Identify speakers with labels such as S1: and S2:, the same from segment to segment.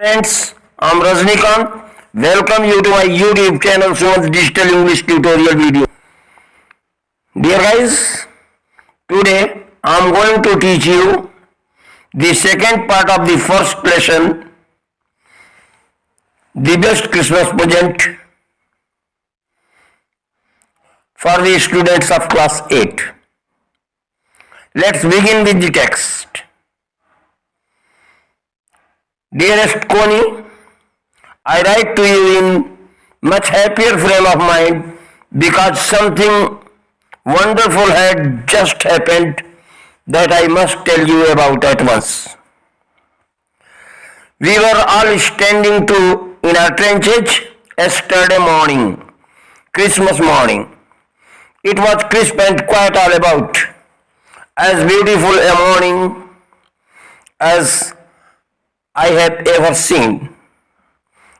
S1: Friends, I'm Rajnikant. Welcome you to my YouTube channel Suman's Digital English Tutorial video. Dear guys, today I'm going to teach you the second part of the first lesson, the best Christmas present for the students of class 8. Let's begin with the text. Dearest Connie, I write to you in much happier frame of mind because something wonderful had just happened that I must tell you about at once. We were all standing in our trenches yesterday morning, Christmas morning. It was crisp and quiet all about, as beautiful a morning as I have ever seen,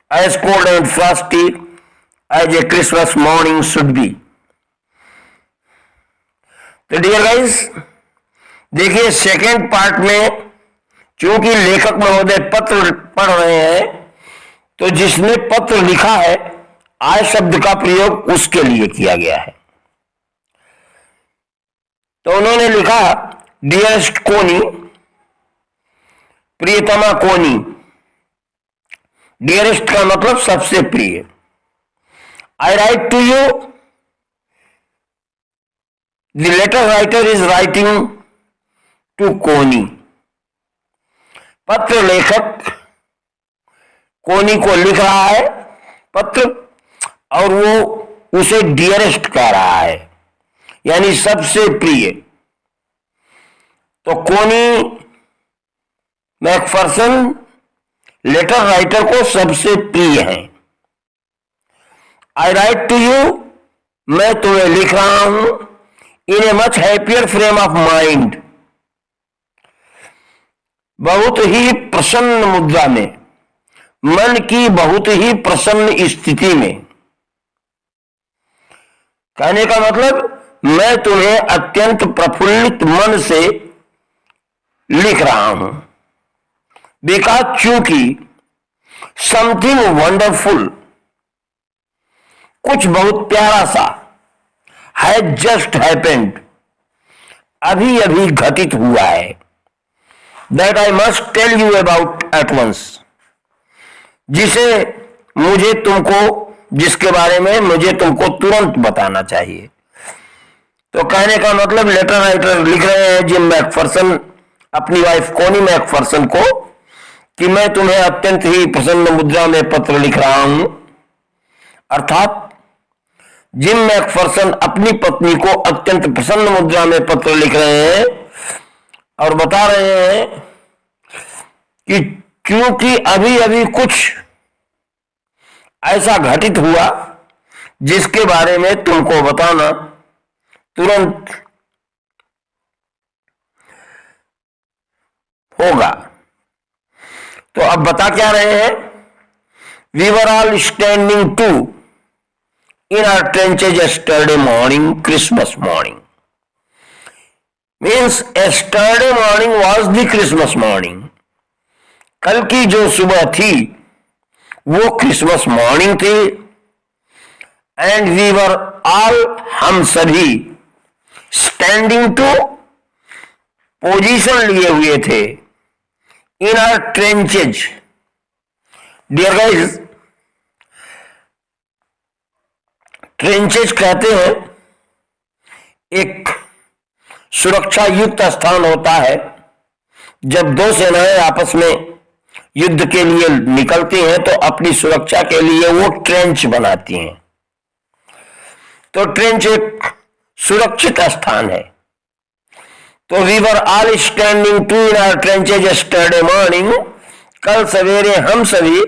S1: as cold and frosty as a Christmas morning should be. तो dear guys, देखिए second part में चूंकि लेखक महोदय पत्र पढ़ रहे हैं, तो जिसने पत्र लिखा है आय शब्द का प्रयोग उसके लिए किया गया है. तो उन्होंने लिखा डियरेस्ट कोनी, प्रियतमा कोनी. डियरेस्ट का मतलब सबसे प्रिय. I write to you, the letter writer is writing to Connie. पत्र लेखक कोनी को लिख रहा है पत्र, और वो उसे डियरेस्ट कह रहा है, यानी सबसे प्रिय. तो कोनी मैकफर्सन लेटर राइटर को सबसे प्रिय है. आई राइट टू यू, मैं तुम्हें लिख रहा हूं in a much happier frame of mind, बहुत ही प्रसन्न मुद्रा में, मन की बहुत ही प्रसन्न स्थिति में. कहने का मतलब मैं तुम्हें अत्यंत प्रफुल्लित मन से लिख रहा हूं. बिकॉज चूंकि समथिंग वंडरफुल, कुछ बहुत प्यारा सा, हैज जस्ट हैपेंड, अभी अभी घटित हुआ है, that I must tell you about at once, जिसके बारे में मुझे तुमको तुरंत बताना चाहिए. तो कहने का मतलब लेटर राइटर लिख रहे हैं जिम मैकफर्सन अपनी वाइफ कोनी मैकफर्सन को कि मैं तुम्हें अत्यंत ही प्रसन्न मुद्रा में पत्र लिख रहा हूं. अर्थात जिम मैकफर्सन अपनी पत्नी को अत्यंत प्रसन्न मुद्रा में पत्र लिख रहे हैं और बता रहे हैं कि क्योंकि अभी अभी कुछ ऐसा घटित हुआ जिसके बारे में तुमको बताना तुरंत होगा. तो अब बता क्या रहे हैं? We were all standing to in our trenches yesterday morning, Christmas morning. Means yesterday morning was the Christmas morning. कल की जो सुबह थी वो क्रिसमस मॉर्निंग थी. एंड वी वर ऑल, हम सभी, स्टैंडिंग टू, पोजीशन लिए हुए थे, in our trenches. Dear guys, trenches कहते हैं एक सुरक्षा युक्त स्थान होता है जब दो सेनाएं आपस में युद्ध के लिए निकलती हैं तो अपनी सुरक्षा के लिए वो ट्रेंच बनाती हैं. तो ट्रेंच एक सुरक्षित स्थान है. तो we were all standing to in our trenches yesterday morning, कल सवेरे हम सभी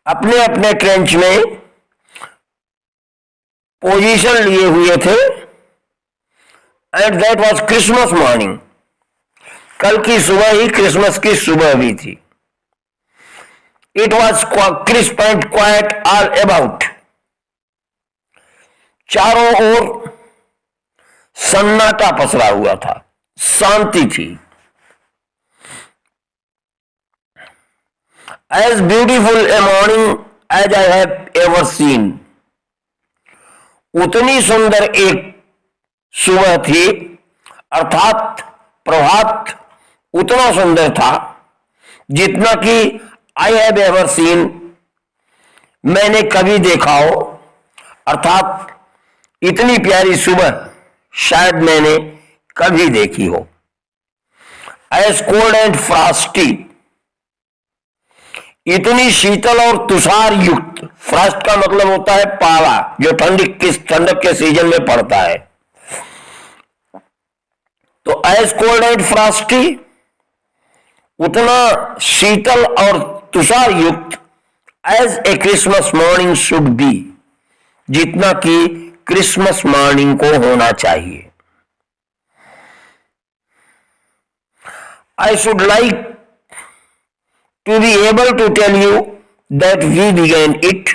S1: अपने अपने ट्रेंच में पोजीशन लिए हुए थे. And that was Christmas morning, कल की सुबह ही क्रिसमस की सुबह भी थी. It was crisp and quiet all about, चारों ओर सन्नाटा पसरा हुआ था, शांति थी. As beautiful a morning as I have ever seen, उतनी सुंदर एक सुबह थी, अर्थात प्रभात उतना सुंदर था जितना कि आई हैव एवर सीन, मैंने कभी देखा हो, अर्थात इतनी प्यारी सुबह शायद मैंने कभी देखी हो। एज कोल्ड एंड फ्रॉस्टी, इतनी शीतल और तुषार युक्त, फ्रॉस्ट का मतलब होता है पाला, जो ठंडक के सीजन में पड़ता है। तो एज कोल्ड एंड फ्रॉस्टी, उतना शीतल और तुषार युक्त as a Christmas morning should be, जितना कि क्रिसमस मॉर्निंग को होना चाहिए। I should like to be able to tell you that we began it,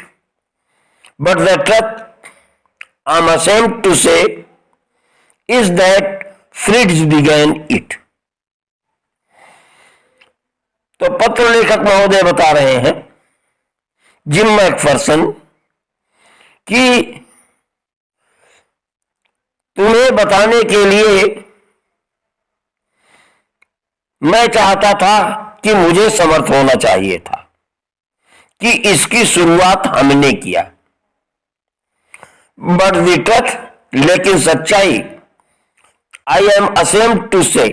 S1: but the truth I'm ashamed to say is that Fritz began it. तो पत्र लेखक महोदय बता रहे हैं जिम मैकफर्सन कि तुम्हें बताने के लिए मैं चाहता था कि मुझे समर्थ होना चाहिए था कि इसकी शुरुआत हमने किया, बट द ट्रुथ, लेकिन सच्चाई, आई एम असेम्ड टू से,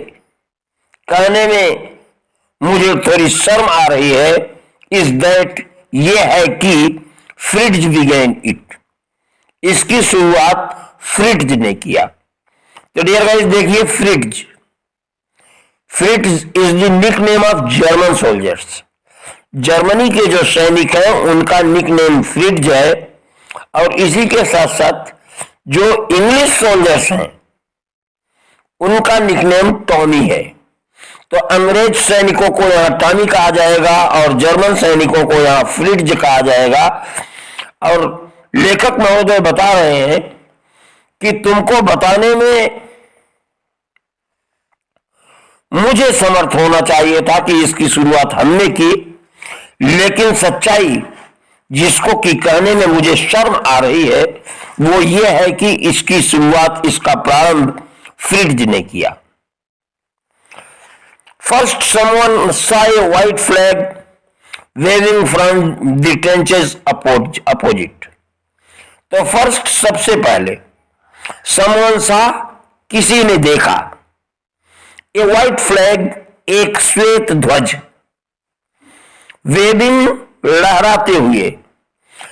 S1: कहने में मुझे थोड़ी शर्म आ रही है, इज दैट, ये है कि फ्रिट्ज बिगेन इट, इसकी शुरुआत फ्रिट्ज ने किया। तो डियर गाइस देखिए, Fritz is the nickname of German soldiers, Germany के जो सैनिक हैं उनका निकनेम फ्रिट्ज है, और इसी के साथ साथ जो इंग्लिश सोल्जर्स हैं उनका निकनेम टॉमी है। तो अंग्रेज सैनिकों को यहां टॉमी कहा जाएगा और जर्मन सैनिकों को यहां फ्रिट्ज कहा जाएगा। और लेखक महोदय बता रहे हैं कि तुमको बताने में मुझे समर्थ होना चाहिए था कि इसकी शुरुआत हमने की, लेकिन सच्चाई जिसको कि कहने में मुझे शर्म आ रही है वो ये है कि इसकी शुरुआत, इसका प्रारंभ फ्रिट्ज ने किया। First someone saw a white flag waving from the trenches opposite। तो फर्स्ट सबसे पहले, समवन saw किसी ने देखा, ए व्हाइट फ्लैग एक श्वेत ध्वज, वेविंग लहराते हुए,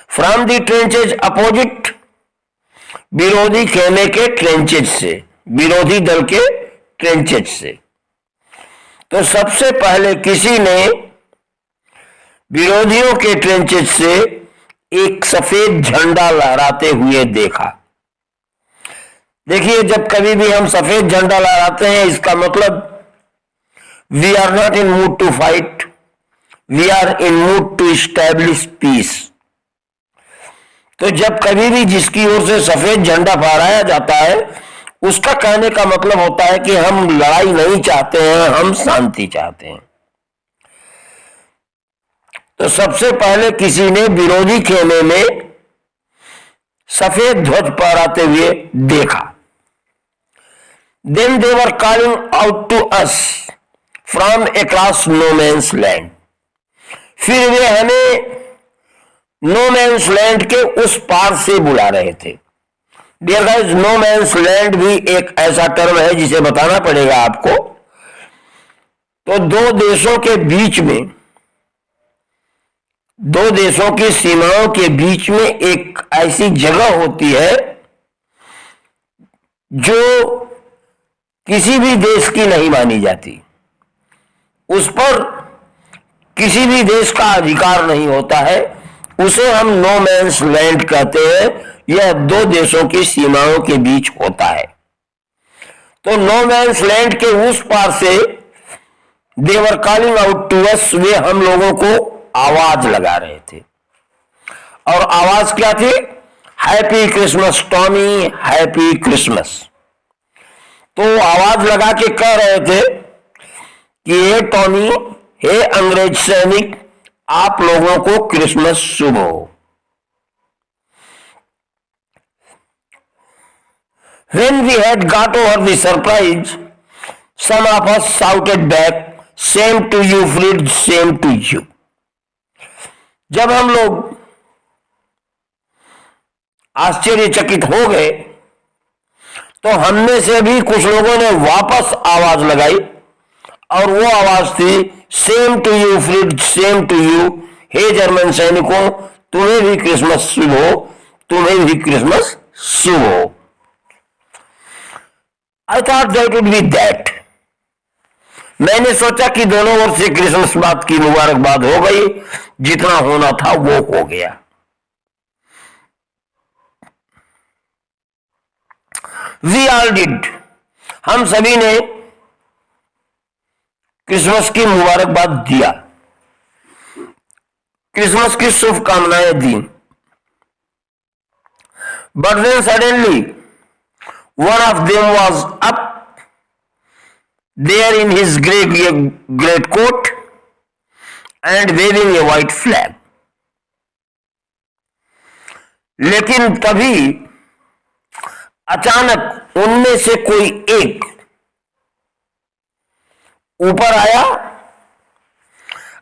S1: फ्रॉम द ट्रेंचेज अपोजिट, विरोधी खेमे के ट्रेंचेज से, विरोधी दल के ट्रेंचेज से। तो सबसे पहले किसी ने विरोधियों के ट्रेंचेज से एक सफेद झंडा लहराते हुए देखा। देखिए, जब कभी भी हम सफेद झंडा लहराते हैं इसका मतलब we are not in mood to fight, we are in mood to establish peace. तो जब कभी भी जिसकी ओर से सफेद झंडा फहराया जाता है उसका कहने का मतलब होता है कि हम लड़ाई नहीं चाहते हैं, हम शांति चाहते हैं। तो सबसे पहले किसी ने विरोधी खेमे में सफेद ध्वज फहराते हुए देखा। Then they were calling out to us from across no man's land। फिर वे हमें नो मैंस लैंड के उस पार से बुला रहे थे। Dear guys, no man's land भी एक ऐसा टर्म है जिसे बताना पड़ेगा आपको। तो दो देशों के बीच में, दो देशों की सीमाओं के बीच में एक ऐसी जगह होती है जो किसी भी देश की नहीं मानी जाती, उस पर किसी भी देश का अधिकार नहीं होता है, उसे हम नो मैंस लैंड कहते हैं। यह दो देशों की सीमाओं के बीच होता है। तो नो मैंस लैंड के उस पार से they were calling out to us, वे हम लोगों को आवाज लगा रहे थे। और आवाज क्या थी? Happy Christmas Tommy, happy Christmas. तो आवाज लगा के कह रहे थे कि हे टॉमी, हे अंग्रेज सैनिक, आप लोगों को क्रिसमस शुभ हो। When we had got over the surprise, some of us shouted back, "Same to you, Fred, same to you." जब हम लोग आश्चर्यचकित हो गए तो हममें से भी कुछ लोगों ने वापस आवाज लगाई और वो आवाज थी, same to you Fritz, same to you. हे जर्मन सैनिकों, तुम्हें भी क्रिसमस शुभ हो, तुम्हें भी क्रिसमस शुभ हो। I thought that would be that. मैंने सोचा कि दोनों ओर से क्रिसमस बात की मुबारकबाद हो गई, जितना होना था वो हो गया। वी ऑल डिड, हम सभी ने क्रिसमस की मुबारकबाद दिया, क्रिसमस की शुभकामनाएं दी। But then suddenly one of them was up there in his great coat and waving a white flag. लेकिन तभी अचानक उनमें से कोई एक ऊपर आया,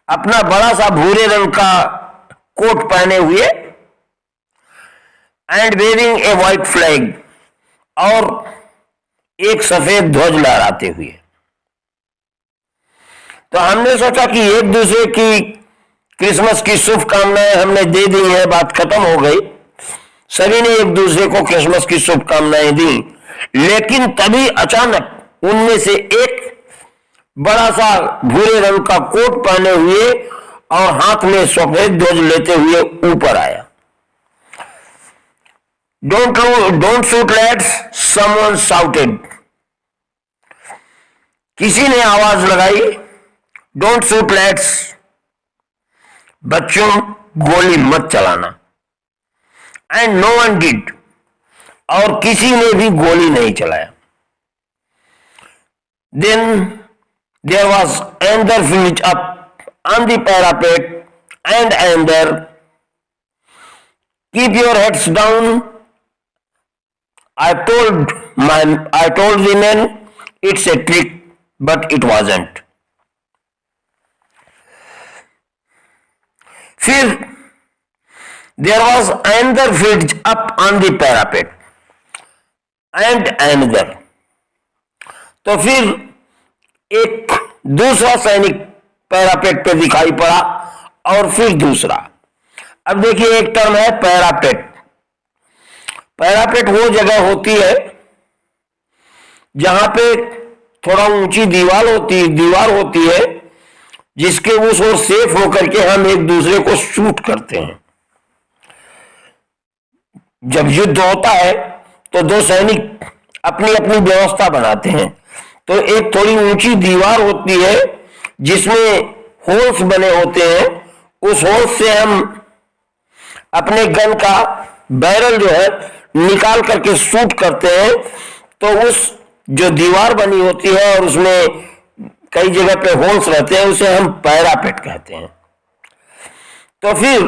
S1: अपना बड़ा सा भूरे रंग का कोट पहने हुए, and waving a white flag, और एक सफेद ध्वज लहराते हुए। तो हमने सोचा कि एक दूसरे की क्रिसमस की शुभकामनाएं हमने दे दी है, बात खत्म हो गई। सभी ने एक दूसरे को क्रिसमस की शुभकामनाएं दी। लेकिन तभी अचानक उनमें से एक बड़ा सा भूरे रंग का कोट पहने हुए और हाथ में सफेद ध्वज लेते हुए ऊपर आया। Don't shoot lads, someone shouted. किसी ने आवाज लगाई, डोंट शूट लैड्स, बच्चों गोली मत चलाना। एंड नो वन डिड, और किसी ने भी गोली नहीं चलाया। Then there was another village up on the parapet and another, keep your heads down. I told the men it's a trick, but it wasn't. फिर there was another village up on the parapet and another. तो फिर एक दूसरा सैनिक parapet पे दिखाई पड़ा और फिर दूसरा। अब देखिए, एक टर्म है पैरापेट। पैरापेट वो जगह होती है जहां पे थोड़ा ऊंची दीवार होती है जिसके उस ओर सेफ होकर के हम एक दूसरे को शूट करते हैं। जब युद्ध होता है तो दो सैनिक अपनी अपनी व्यवस्था बनाते हैं। तो एक थोड़ी ऊंची दीवार होती है जिसमें होल्स बने होते हैं, उस होल्स से हम अपने गन का बैरल जो है निकाल करके शूट करते हैं। तो उस जो दीवार बनी होती है और उसमें कई जगह पे होल्स रहते हैं, उसे हम पैरापेट कहते हैं। तो फिर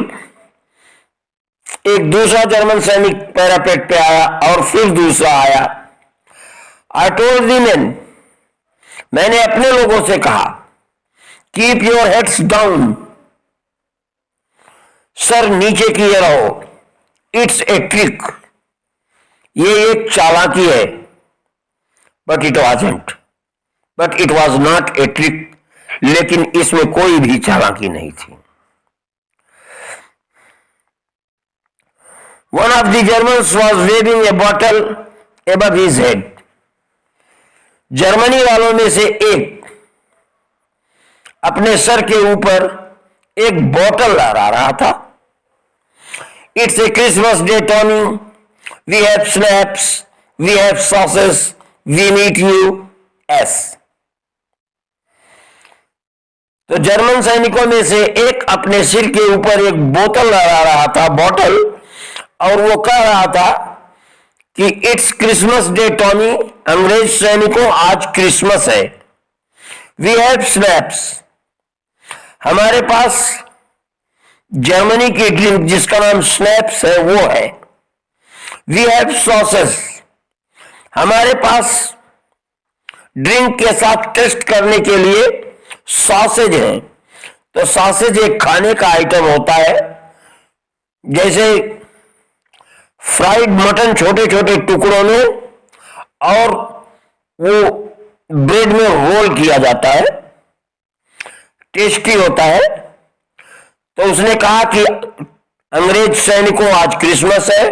S1: एक दूसरा जर्मन सैनिक पैरापेट पे आया और फिर दूसरा आया। आई टोल्ड द मेन, मैंने अपने लोगों से कहा, keep your heads down, sir नीचे किए रहो, इट्स ए ट्रिक, ये एक चालाकी है। But it was not a trick, लेकिन इसमें कोई भी चालाकी नहीं थी। One of the Germans was waving a bottle above his head. Germany वालों में से एक अपने सर के ऊपर एक बोतल लहरा रहा था। It's a Christmas day, Tony. We have snaps, we have sauces, we meet you, S. तो जर्मन सैनिकों में से एक अपने सिर के ऊपर एक बोतल लहरा रहा था, बॉटल, और वो कह रहा था कि इट्स क्रिसमस डे टॉनी, अंग्रेज सैनिकों आज क्रिसमस है। वी हैव स्नैप्स, हमारे पास जर्मनी की ड्रिंक जिसका नाम स्नैप्स है वो है। वी हैव सॉसेस, हमारे पास ड्रिंक के साथ टेस्ट करने के लिए सॉसेज है। तो सॉसेज एक खाने का आइटम होता है, जैसे फ्राइड मटन छोटे छोटे टुकड़ों में और वो ब्रेड में रोल किया जाता है, टेस्टी होता है। तो उसने कहा कि अंग्रेज सैनिकों आज क्रिसमस है,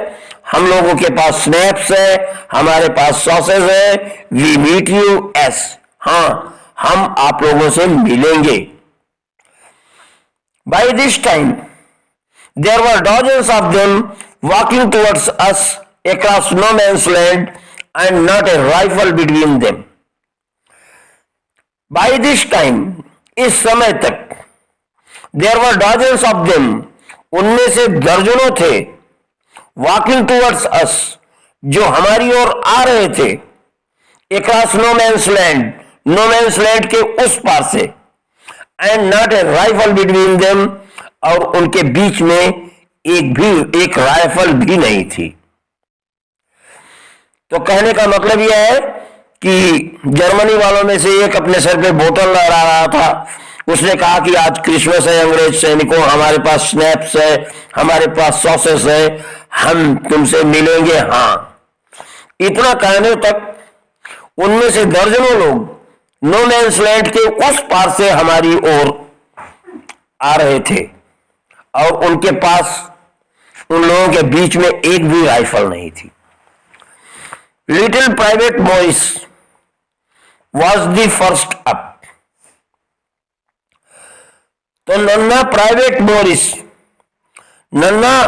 S1: हम लोगों के पास स्नैप्स है, हमारे पास सॉसेज है, वी मीट यू एस, हाँ हम आप लोगों से मिलेंगे। By this time there were dozens of them walking towards us across no man's land and not a rifle between them. By this time, इस समय तक, there were dozens of them, उनमें से दर्जनों थे, वॉकिंग टुवर्ड्स अस, जो हमारी ओर आ रहे थे, across no man's land, no man's land के उस पार से, and not a rifle between them, और उनके बीच में एक राइफल भी नहीं थी। तो कहने का मतलब यह है कि जर्मनी वालों में से एक अपने सर पे बोतल लहरा रहा था। उसने कहा कि आज क्रिसमस है अंग्रेज सैनिकों, हमारे पास स्नैप्स है, हमारे पास सॉसेस है, हम तुमसे मिलेंगे। हाँ, इतना कहने तक उनमें से दर्जनों लोग नो मैन्स लैंड के उस पार से हमारी ओर आ रहे थे और उनके पास, उन लोगों के बीच में एक भी राइफल नहीं थी। Little private Morris was the first up. तो नन्हा प्राइवेट मॉरिस, नन्हा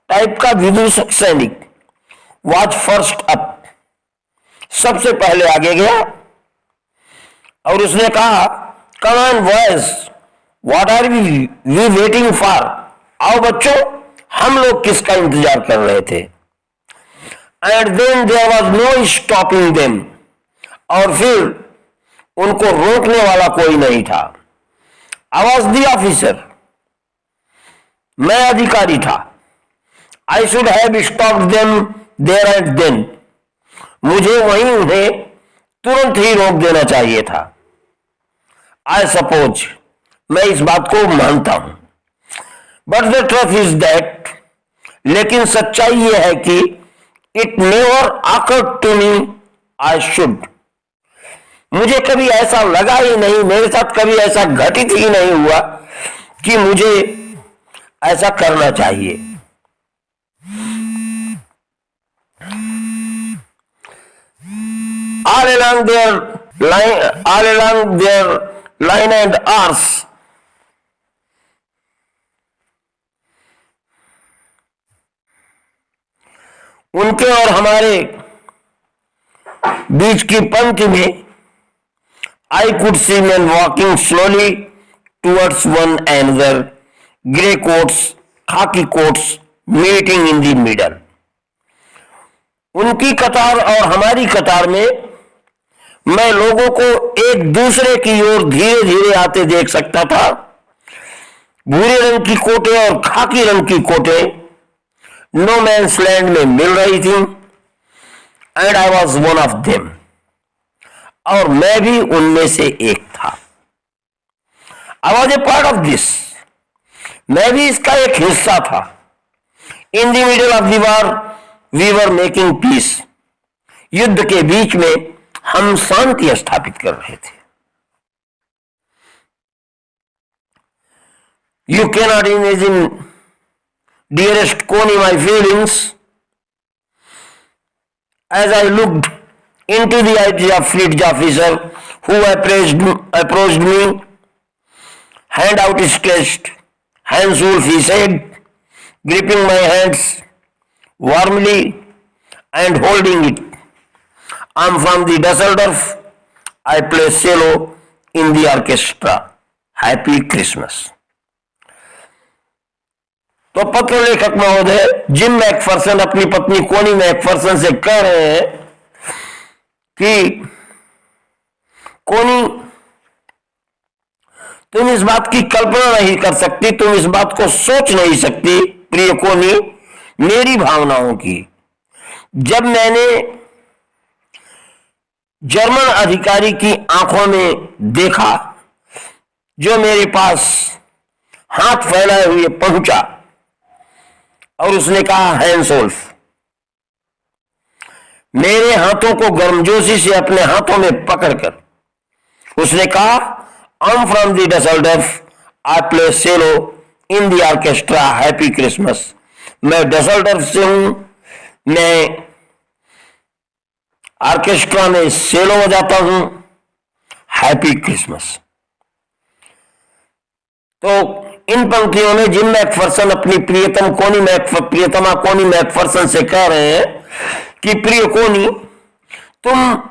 S1: टाइप का विदूषक सैनिक, वॉज फर्स्ट अप, सबसे पहले आगे गया और उसने कहा, come on boys, what are we waiting for, आओ बच्चों, हम लोग किसका इंतजार कर रहे थे। And then there was no stopping them, और फिर उनको रोकने वाला कोई नहीं था। आई वॉज द ऑफिसर, मैं अधिकारी था। I should have stopped them there and then, मुझे वहीं उन्हें तुरंत ही रोक देना चाहिए था। आई सपोज, मैं इस बात को मानता हूं। But the truth is that, लेकिन सच्चाई यह है कि it never occurred to me I should, मुझे कभी ऐसा लगा ही नहीं, मेरे साथ कभी ऐसा घटित ही नहीं हुआ कि मुझे ऐसा करना चाहिए। All along their line and arcs, उनके और हमारे बीच की पंक्ति में I could see men walking slowly towards one another, grey coats, khaki coats, meeting in the middle. उनकी कतार और हमारी कतार में मैं लोगों को एक दूसरे की ओर धीरे धीरे आते देख सकता था। भूरे रंग की कोटें और खाकी रंग की कोटें नो मैन्स लैंड में मिल रही थी, and I was one of them, और मैं भी उनमें से एक था। I was a part of this, मैं भी इसका एक हिस्सा था। In the middle of the war we were making peace, युद्ध के बीच में हम शांति स्थापित कर रहे थे। You cannot imagine dearest Connie my feelings as I looked into the eyes of fleet officer who approached me, hand outstretched, hands wolf, he said, gripping my hands warmly and holding it. I'm from the Düsseldorf. I play cello in the orchestra. Happy Christmas. तो पत्र लेखक महोदय gym Macpherson अपनी पत्नी कोनी Macpherson से कह रहे हैं कि कोनी, तुम इस बात की कल्पना नहीं कर सकती, तुम इस बात को सोच नहीं सकती प्रिय कोनी, मेरी भावनाओं की। जब मैंने जर्मन अधिकारी की आंखों में देखा, जो मेरे पास हाथ फैलाए हुए पहुंचा और उसने कहा, हैंसोल्फ, मेरे हाथों को गर्मजोशी से अपने हाथों में पकड़कर उसने कहा, I am from the Dusseldorf, I play cello in the orchestra, happy Christmas. मैं डसेल्डॉर्फ से हूं, मैं ऑर्केस्ट्रा में सेलो बजाता हूं, हैप्पी क्रिसमस। तो इन पंक्तियों में जिम मैकफरसन अपनी प्रियतमा कोनी मैकफरसन से कह रहे हैं कि प्रिय कोनी, तुम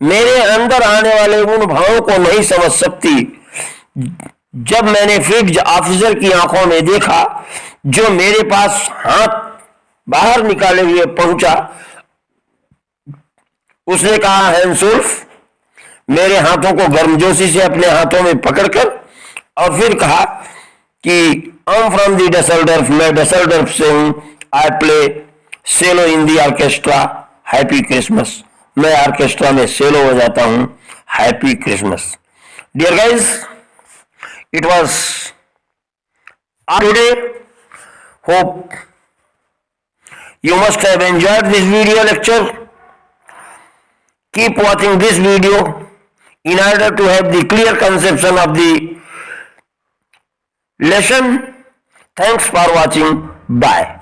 S1: मेरे अंदर आने वाले उन भावों को नहीं समझ सकती। जब मैंने फील्ड ऑफिसर की आंखों में देखा, जो मेरे पास हाथ बाहर निकाले हुए पहुंचा, उसने कहा, हैंसुल्फ, मेरे हाथों को गर्मजोशी से अपने हाथों में पकड़कर, और फिर कहा कि आई एम फ्रॉम दी डसेल्डॉर्फ, मैं डसेल्डॉर्फ से हूं, I play cello in the orchestra, happy Christmas, मैं ऑर्केस्ट्रा में सेलो बजाता हूं, happy Christmas. Dear guys, it was all today. Hope you must have enjoyed this video lecture. Keep watching this video in order to have the clear conception of the lesson. Thanks for watching. Bye.